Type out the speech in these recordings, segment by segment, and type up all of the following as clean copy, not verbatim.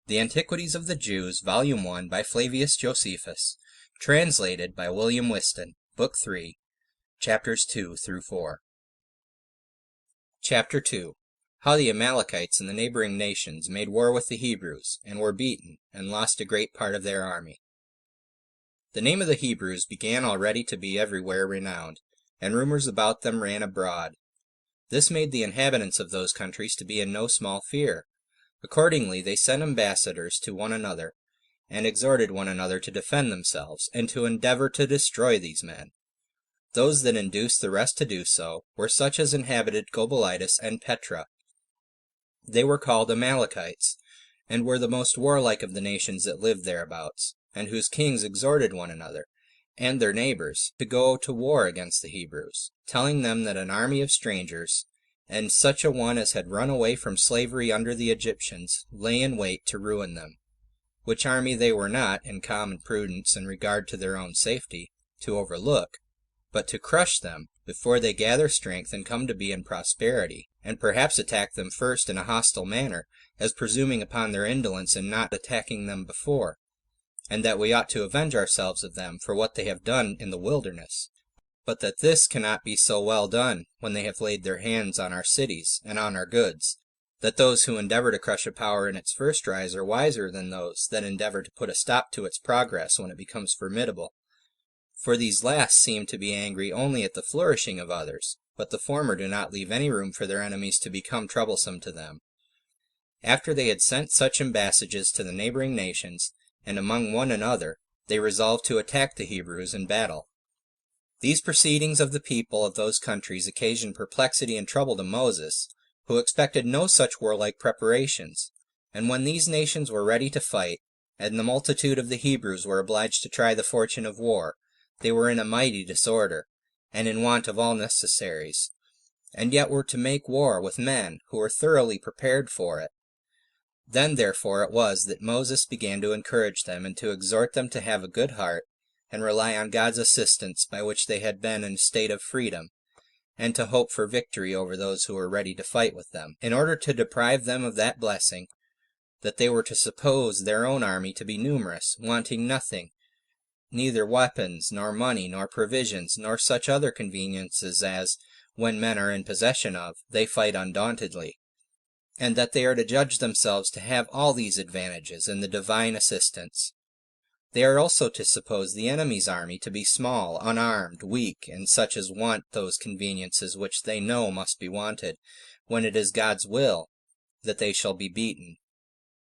The Antiquities of the Jews, Volume 1, by Flavius Josephus, translated by William Whiston, Book 3, Chapters 2 through 4. Chapter 2. How the Amalekites and the neighboring nations made war with the Hebrews, and were beaten, and lost a great part of their army. The name of the Hebrews began already to be everywhere renowned, and rumors about them ran abroad. This made the inhabitants of those countries to be in no small fear. Accordingly they sent ambassadors to one another, and exhorted one another to defend themselves, and to endeavor to destroy these men. Those that induced the rest to do so were such as inhabited Gobolitis and Petra. They were called Amalekites, and were the most warlike of the nations that lived thereabouts, and whose kings exhorted one another, and their neighbors, to go to war against the Hebrews, telling them that an army of strangers, and such a one as had run away from slavery under the Egyptians, lay in wait to ruin them, which army they were not, in common prudence and regard to their own safety, to overlook, but to crush them before they gather strength and come to be in prosperity, and perhaps attack them first in a hostile manner, as presuming upon their indolence in not attacking them before, and that we ought to avenge ourselves of them for what they have done in the wilderness, but that this cannot be so well done when they have laid their hands on our cities and on our goods, that those who endeavor to crush a power in its first rise are wiser than those that endeavor to put a stop to its progress when it becomes formidable. For these last seem to be angry only at the flourishing of others, but the former do not leave any room for their enemies to become troublesome to them. After they had sent such embassages to the neighboring nations, and among one another, they resolved to attack the Hebrews in battle. These proceedings of the people of those countries occasioned perplexity and trouble to Moses, who expected no such warlike preparations. And when these nations were ready to fight, and the multitude of the Hebrews were obliged to try the fortune of war, they were in a mighty disorder, and in want of all necessaries, and yet were to make war with men who were thoroughly prepared for it. Then therefore it was that Moses began to encourage them, and to exhort them to have a good heart, and rely on God's assistance, by which they had been in a state of freedom, and to hope for victory over those who were ready to fight with them, in order to deprive them of that blessing, that they were to suppose their own army to be numerous, wanting nothing, neither weapons, nor money, nor provisions, nor such other conveniences as, when men are in possession of, they fight undauntedly, and that they are to judge themselves to have all these advantages in the divine assistance. They are also to suppose the enemy's army to be small, unarmed, weak, and such as want those conveniences which they know must be wanted, when it is God's will that they shall be beaten.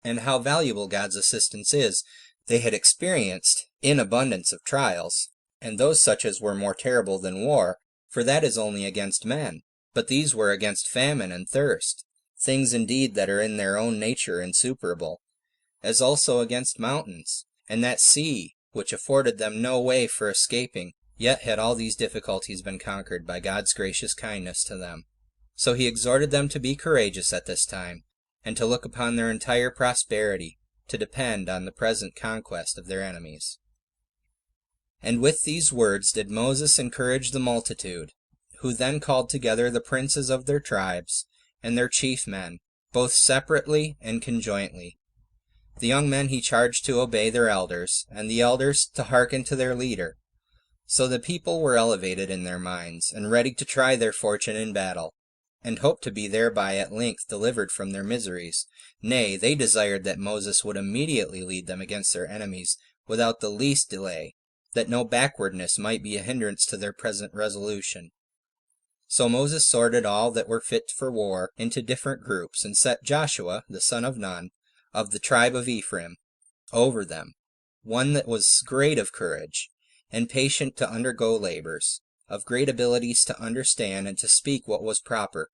And how valuable God's assistance is, they had experienced in abundance of trials, and those such as were more terrible than war, for that is only against men, but these were against famine and thirst, things indeed that are in their own nature insuperable, as also against mountains, and that sea, which afforded them no way for escaping. Yet had all these difficulties been conquered by God's gracious kindness to them. So he exhorted them to be courageous at this time, and to look upon their entire prosperity, to depend on the present conquest of their enemies. And with these words did Moses encourage the multitude, who then called together the princes of their tribes, and their chief men, both separately and conjointly. The young men he charged to obey their elders, and the elders to hearken to their leader. So the people were elevated in their minds, and ready to try their fortune in battle, and hoped to be thereby at length delivered from their miseries. Nay, they desired that Moses would immediately lead them against their enemies, without the least delay, that no backwardness might be a hindrance to their present resolution. So Moses sorted all that were fit for war into different groups, and set Joshua, the son of Nun, of the tribe of Ephraim, over them, one that was great of courage, and patient to undergo labors, of great abilities to understand and to speak what was proper,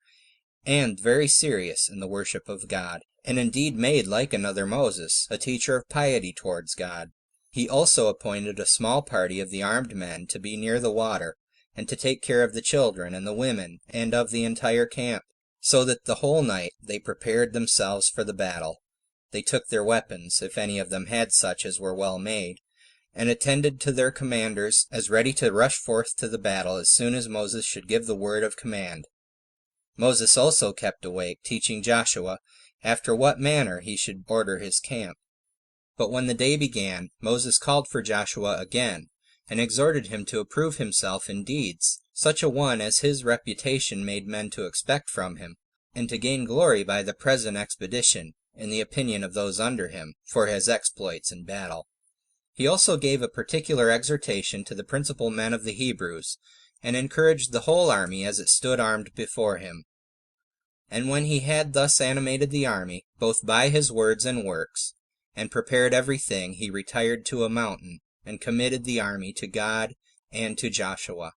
and very serious in the worship of God, and indeed made, like another Moses, a teacher of piety towards God. He also appointed a small party of the armed men to be near the water, and to take care of the children and the women, and of the entire camp, so that the whole night they prepared themselves for the battle. They took their weapons, if any of them had such as were well made, and attended to their commanders, as ready to rush forth to the battle as soon as Moses should give the word of command. Moses also kept awake, teaching Joshua, after what manner he should order his camp. But when the day began, Moses called for Joshua again, and exhorted him to approve himself in deeds, such a one as his reputation made men to expect from him, and to gain glory by the present expedition, in the opinion of those under him, for his exploits in battle. He also gave a particular exhortation to the principal men of the Hebrews, and encouraged the whole army as it stood armed before him. And when he had thus animated the army, both by his words and works, and prepared every thing, he retired to a mountain, and committed the army to God and to Joshua.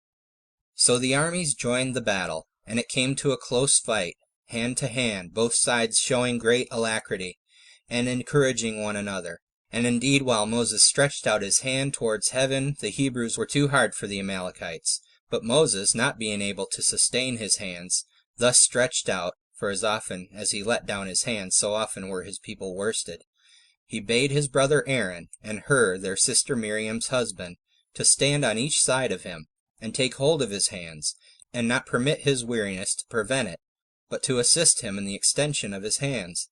So the armies joined the battle, and it came to a close fight, hand to hand, both sides showing great alacrity, and encouraging one another. And indeed, while Moses stretched out his hand towards heaven, the Hebrews were too hard for the Amalekites. But Moses, not being able to sustain his hands, thus stretched out, for as often as he let down his hands, so often were his people worsted. He bade his brother Aaron, and Hur, their sister Miriam's husband, to stand on each side of him, and take hold of his hands, and not permit his weariness to prevent it, but to assist him in the extension of his hands.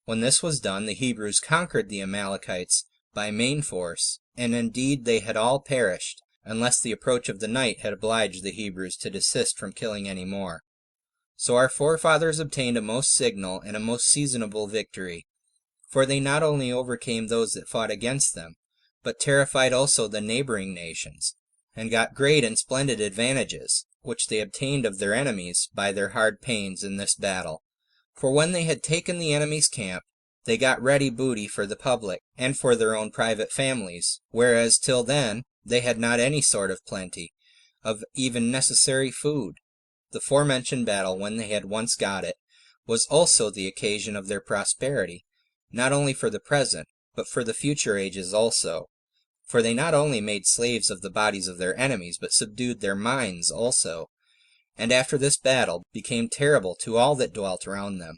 When this was done, the Hebrews conquered the Amalekites by main force, and indeed they had all perished, unless the approach of the night had obliged the Hebrews to desist from killing any more. So our forefathers obtained a most signal and a most seasonable victory, for they not only overcame those that fought against them, but terrified also the neighboring nations, and got great and splendid advantages, which they obtained of their enemies by their hard pains in this battle. For when they had taken the enemy's camp, they got ready booty for the public, and for their own private families, whereas till then they had not any sort of plenty, of even necessary food. The forementioned battle, when they had once got it, was also the occasion of their prosperity, not only for the present, but for the future ages also. For they not only made slaves of the bodies of their enemies, but subdued their minds also, and after this battle became terrible to all that dwelt around them.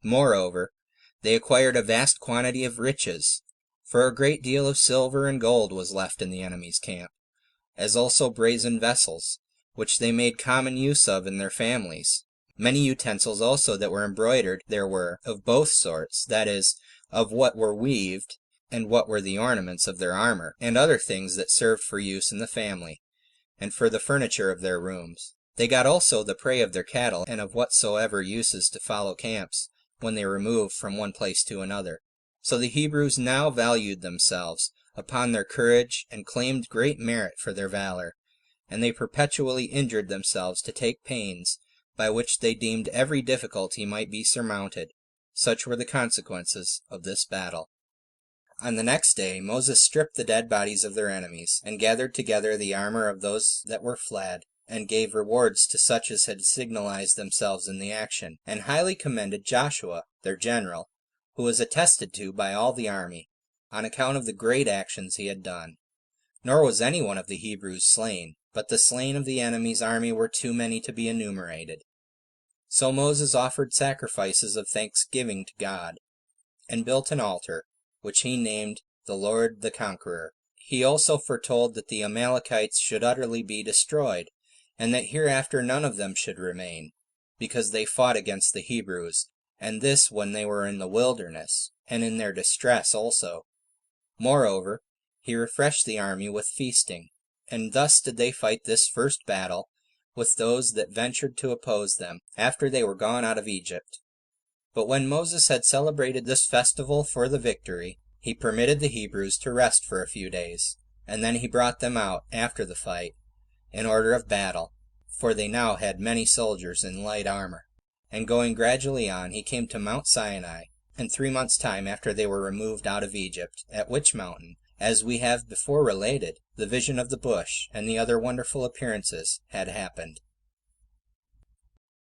Moreover, they acquired a vast quantity of riches, for a great deal of silver and gold was left in the enemy's camp, as also brazen vessels, which they made common use of in their families. Many utensils also that were embroidered there were, of both sorts, that is, of what were weaved, and what were the ornaments of their armor, and other things that served for use in the family, and for the furniture of their rooms. They got also the prey of their cattle, and of whatsoever uses to follow camps, when they removed from one place to another. So the Hebrews now valued themselves upon their courage, and claimed great merit for their valor, and they perpetually injured themselves to take pains, by which they deemed every difficulty might be surmounted. Such were the consequences of this battle. On the next day Moses stripped the dead bodies of their enemies, and gathered together the armor of those that were fled, and gave rewards to such as had signalized themselves in the action, and highly commended Joshua, their general, who was attested to by all the army, on account of the great actions he had done. Nor was any one of the Hebrews slain, but the slain of the enemy's army were too many to be enumerated. So Moses offered sacrifices of thanksgiving to God, and built an altar, which he named the Lord the Conqueror. He also foretold that the Amalekites should utterly be destroyed, and that hereafter none of them should remain, because they fought against the Hebrews, and this when they were in the wilderness, and in their distress also. Moreover, he refreshed the army with feasting, and thus did they fight this first battle with those that ventured to oppose them, after they were gone out of Egypt. But when Moses had celebrated this festival for the victory, he permitted the Hebrews to rest for a few days, and then he brought them out after the fight, in order of battle, for they now had many soldiers in light armor. And going gradually on, he came to Mount Sinai, in 3 months' time after they were removed out of Egypt, at which mountain, as we have before related, the vision of the bush and the other wonderful appearances had happened.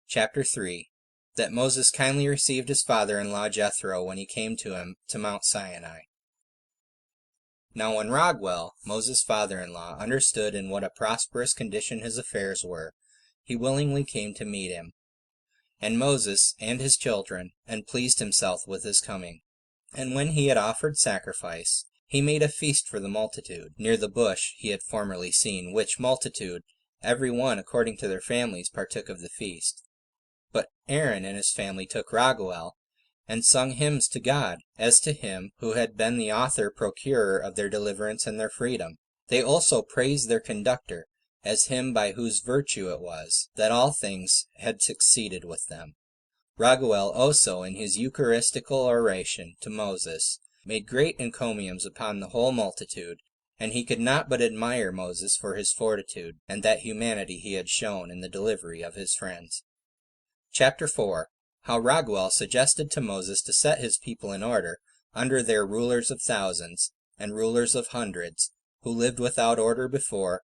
Chapter 3. That Moses kindly received his father-in-law Jethro when he came to him to Mount Sinai. Now when Raguel, Moses' father-in-law, understood in what a prosperous condition his affairs were, he willingly came to meet him, and Moses and his children, and pleased himself with his coming. And when he had offered sacrifice, he made a feast for the multitude, near the bush he had formerly seen, which multitude, every one according to their families, partook of the feast. But Aaron and his family took Raguel, and sung hymns to God, as to him who had been the author-procurer of their deliverance and their freedom. They also praised their conductor, as him by whose virtue it was that all things had succeeded with them. Raguel also, in his Eucharistical oration to Moses, made great encomiums upon the whole multitude, and he could not but admire Moses for his fortitude, and that humanity he had shown in the delivery of his friends. Chapter 4. How Raguel suggested to Moses to set his people in order, under their rulers of thousands, and rulers of hundreds, who lived without order before,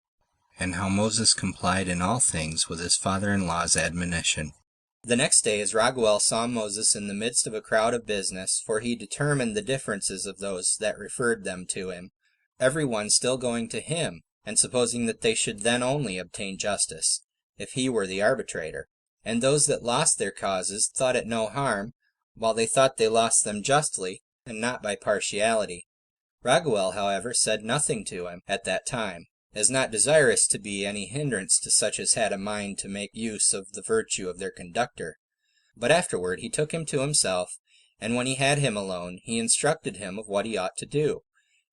and how Moses complied in all things with his father-in-law's admonition. The next day, as Raguel saw Moses in the midst of a crowd of business, for he determined the differences of those that referred them to him, every one still going to him, and supposing that they should then only obtain justice, if he were the arbitrator, and those that lost their causes thought it no harm, while they thought they lost them justly, and not by partiality. Raguel, however, said nothing to him at that time, as not desirous to be any hindrance to such as had a mind to make use of the virtue of their conductor. But afterward he took him to himself, and when he had him alone, he instructed him of what he ought to do,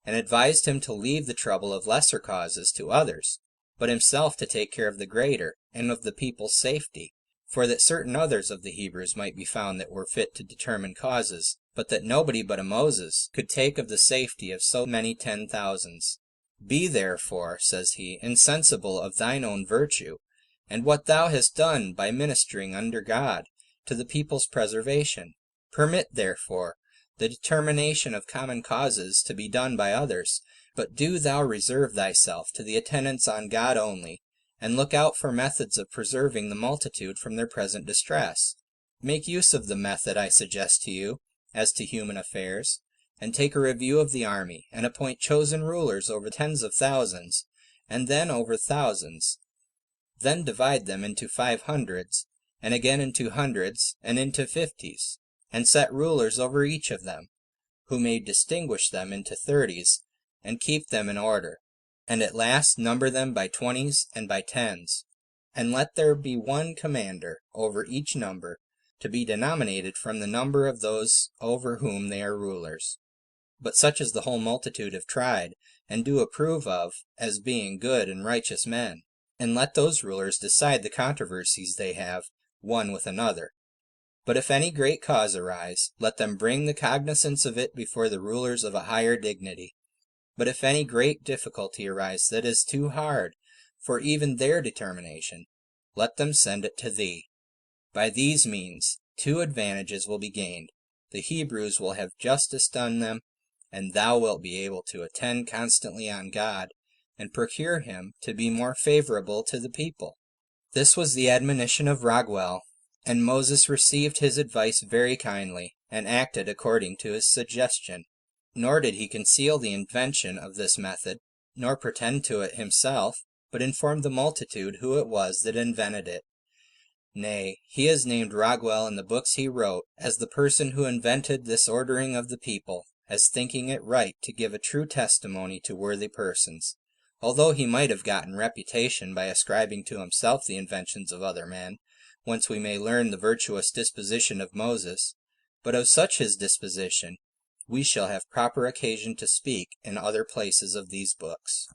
and advised him to leave the trouble of lesser causes to others, but himself to take care of the greater, and of the people's safety, for that certain others of the Hebrews might be found that were fit to determine causes, but that nobody but a Moses could take of the safety of so many 10,000s. Be therefore, says he, insensible of thine own virtue, and what thou hast done by ministering under God to the people's preservation. Permit, therefore, the determination of common causes to be done by others, but do thou reserve thyself to the attendance on God only, and look out for methods of preserving the multitude from their present distress. Make use of the method I suggest to you, as to human affairs, and take a review of the army, and appoint chosen rulers over tens of thousands, and then over thousands. Then divide them into 500s, and again into hundreds, and into 50s, and set rulers over each of them, who may distinguish them into 30s, and keep them in order, and at last number them by 20s and by 10s, and let there be one commander over each number, to be denominated from the number of those over whom they are rulers. But such as the whole multitude have tried, and do approve of, as being good and righteous men, and let those rulers decide the controversies they have one with another. But if any great cause arise, let them bring the cognizance of it before the rulers of a higher dignity. But if any great difficulty arise that is too hard for even their determination, let them send it to thee. By these means 2 advantages will be gained. The Hebrews will have justice done them, and thou wilt be able to attend constantly on God, and procure him to be more favorable to the people. This was the admonition of Raguel, and Moses received his advice very kindly, and acted according to his suggestion. Nor did he conceal the invention of this method, nor pretend to it himself, but informed the multitude who it was that invented it. Nay, he is named Raguel in the books he wrote as the person who invented this ordering of the people, as thinking it right to give a true testimony to worthy persons, although he might have gotten reputation by ascribing to himself the inventions of other men, whence we may learn the virtuous disposition of Moses. But of such his disposition we shall have proper occasion to speak in other places of these books.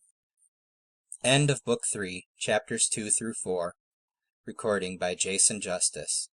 End of Book 3, Chapters 2 through 4. Recording by Jason Justice.